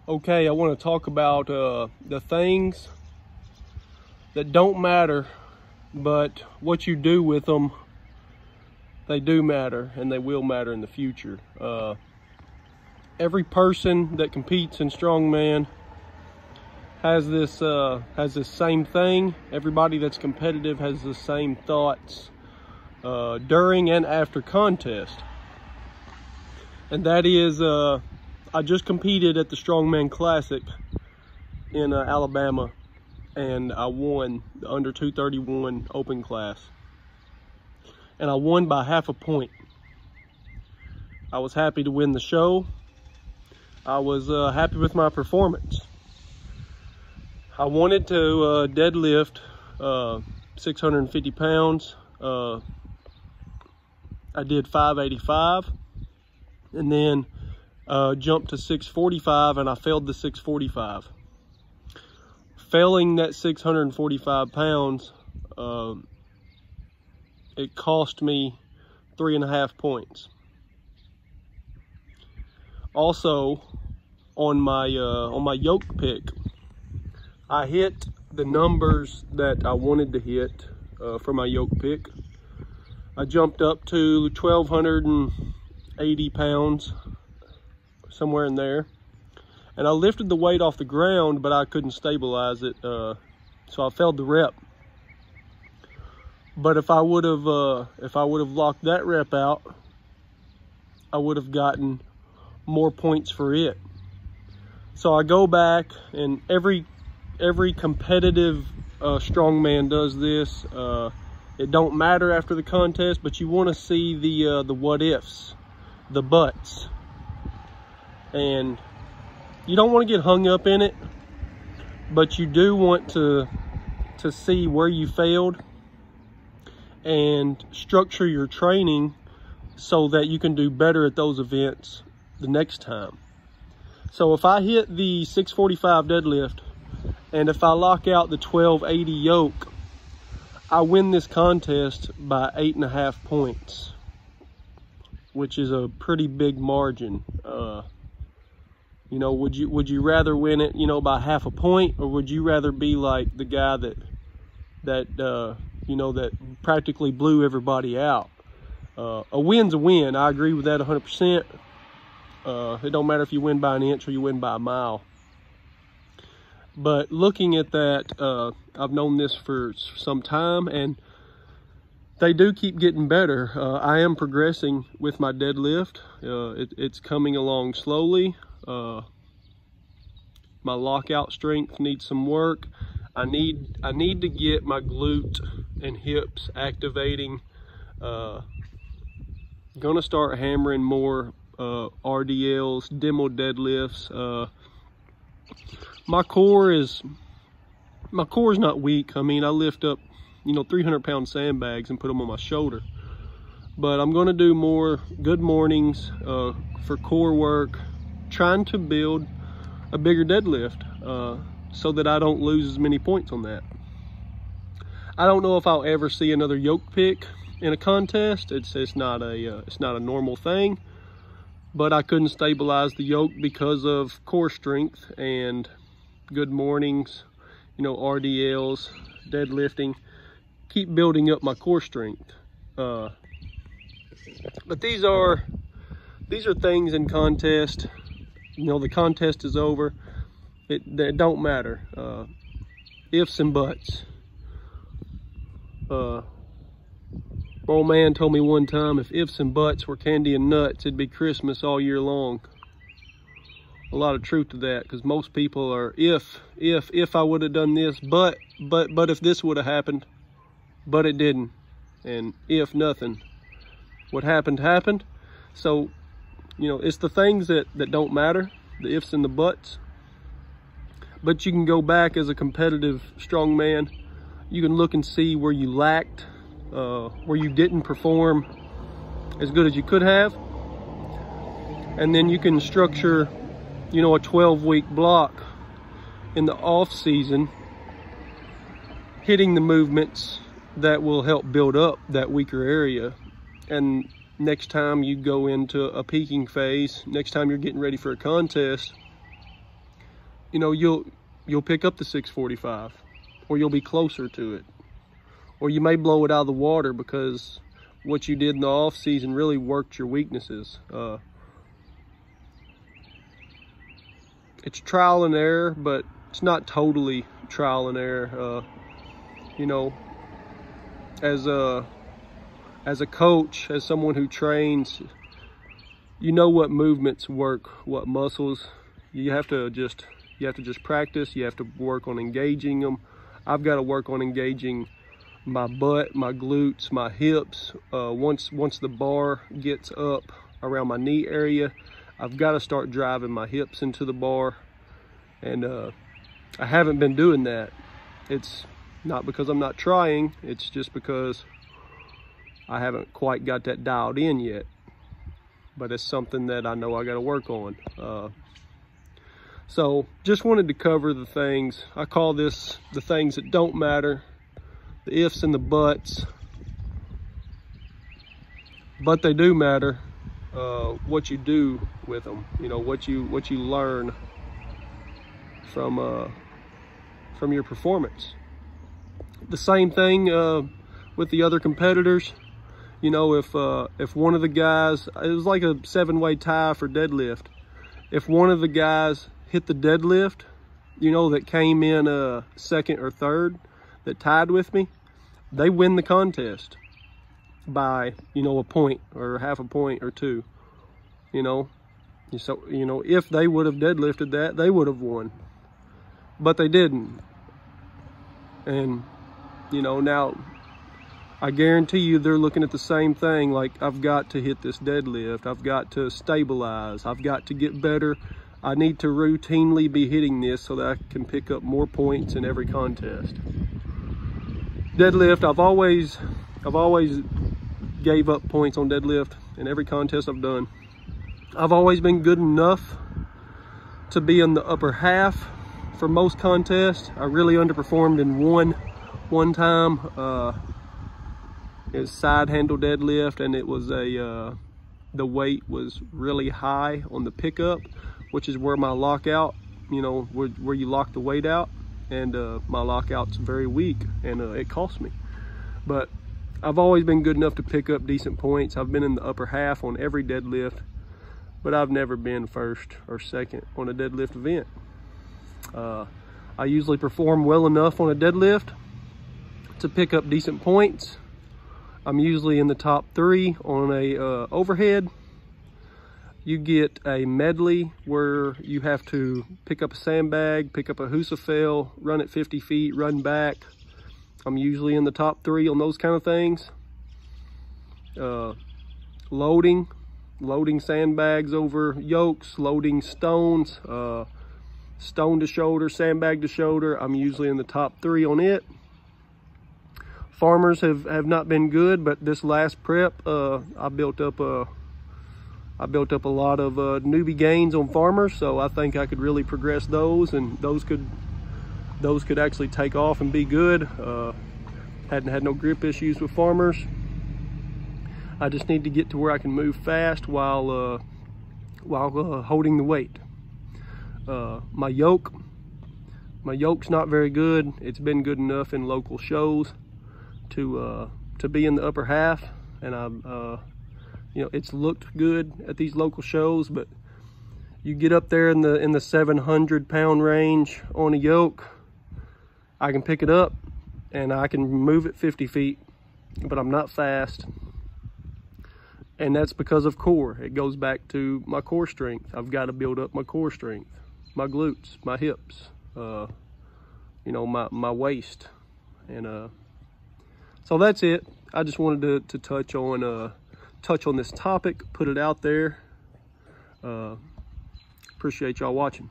Okay, I want to talk about the things that don't matter, but what you do with them, they do matter, and they will matter in the future. Every person that competes in strongman has this same thing. Everybody that's competitive has the same thoughts during and after contest, and that is I just competed at the Strongman Classic in Alabama, and I won the under 231 open class, and I won by half a point. I was happy to win the show. I was happy with my performance. I wanted to deadlift 650 pounds. I did 585, and then jumped to 645, and I failed the 645. Failing that 645 pounds, it cost me 3.5 points. Also, on my yoke pick, I hit the numbers that I wanted to hit for my yoke pick. I jumped up to 1,280 pounds, somewhere in there, and I lifted the weight off the ground, but I couldn't stabilize it, so I failed the rep. But if I would have locked that rep out, I would have gotten more points for it. So I go back, and every competitive strongman does this. It don't matter after the contest, but you want to see the what ifs, the buts. And you don't want to get hung up in it, but you do want to see where you failed and structure your training so that you can do better at those events the next time. So if I hit the 645 deadlift, and if I lock out the 1280 yoke, I win this contest by 8.5 points, which is a pretty big margin. You know, would you rather win it, you know, by half a point, or would you rather be like the guy that you know, that practically blew everybody out? A win's a win. I agree with that 100%. It don't matter if you win by an inch or you win by a mile. But looking at that, I've known this for some time, and they do keep getting better. I am progressing with my deadlift. It's coming along slowly. My lockout strength needs some work. I need to get my glute and hips activating. Gonna start hammering more RDLs, demo deadlifts. My core is not weak. I mean, I lift up, you know, 300-pound sandbags and put them on my shoulder. But I'm gonna do more good mornings for core work, trying to build a bigger deadlift so that I don't lose as many points on that. I don't know if I'll ever see another yoke pick in a contest. It's not a normal thing, but I couldn't stabilize the yoke because of core strength and good mornings, you know, RDLs, deadlifting, keep building up my core strength. But these are things in contest. You know, the contest is over. It don't matter. Ifs and buts. Old man told me one time, if ifs and buts were candy and nuts, it'd be Christmas all year long. A lot of truth to that, because most people are if I would have done this, but if this would have happened, but it didn't, and if nothing. What happened happened. So, you know, it's the things that don't matter, the ifs and the buts. But you can go back as a competitive strongman. You can look and see where you lacked, where you didn't perform as good as you could have. And then you can structure, you know, a 12-week block in the off season, hitting the movements that will help build up that weaker area. And next time you go into a peaking phase, next time you're getting ready for a contest, you know, you'll pick up the 645, or you'll be closer to it, or you may blow it out of the water because what you did in the off season really worked your weaknesses. It's trial and error, but it's not totally trial and error. You know, as a coach, as someone who trains, you know what movements work, what muscles. You have to just practice. You have to work on engaging them. I've got to work on engaging my butt, my glutes, my hips. Once the bar gets up around my knee area, I've got to start driving my hips into the bar. And I haven't been doing that. It's not because I'm not trying, it's just because I haven't quite got that dialed in yet. But it's something that I know I got to work on. So just wanted to cover the things. I call this the things that don't matter, the ifs and the buts. But they do matter. What you do with them, you know, what you learn from your performance. The same thing with the other competitors. You know, if one of the guys, it was like a 7-way tie for deadlift. If one of the guys hit the deadlift, you know, that came in second or third, that tied with me, they win the contest by, you know, a point or half a point or two. You know, so, you know, if they would have deadlifted that, they would have won, but they didn't. And, you know, now I guarantee you they're looking at the same thing, like, I've got to hit this deadlift, I've got to stabilize, I've got to get better, I need to routinely be hitting this so that I can pick up more points in every contest. Deadlift, I've always gave up points on deadlift in every contest I've done. I've always been good enough to be in the upper half for most contests. I really underperformed in one time. It was side handle deadlift, and it was the weight was really high on the pickup, which is where my lockout, you know, where you lock the weight out, and my lockout's very weak, and it cost me. But I've always been good enough to pick up decent points. I've been in the upper half on every deadlift, but I've never been first or second on a deadlift event. I usually perform well enough on a deadlift to pick up decent points. I'm usually in the top 3 on a overhead. You get a medley where you have to pick up a sandbag, pick up a Husafell, run at 50 feet, run back. I'm usually in the top 3 on those kind of things. Loading sandbags over yokes, loading stones, stone to shoulder, sandbag to shoulder. I'm usually in the top 3 on it. Farmers have not been good, but this last prep, I built up a lot of newbie gains on farmers, so I think I could really progress those, and those could actually take off and be good. Hadn't had no grip issues with farmers. I just need to get to where I can move fast while holding the weight. My yoke's not very good. It's been good enough in local shows to be in the upper half, and you know, it's looked good at these local shows, but you get up there in the 700-pound range on a yoke, I can pick it up and I can move it 50 feet, but I'm not fast. And that's because of core. It goes back to my core strength. I've got to build up my core strength, my glutes, my hips, you know, my waist. And so that's it. I just wanted to touch on this topic, put it out there. Appreciate y'all watching.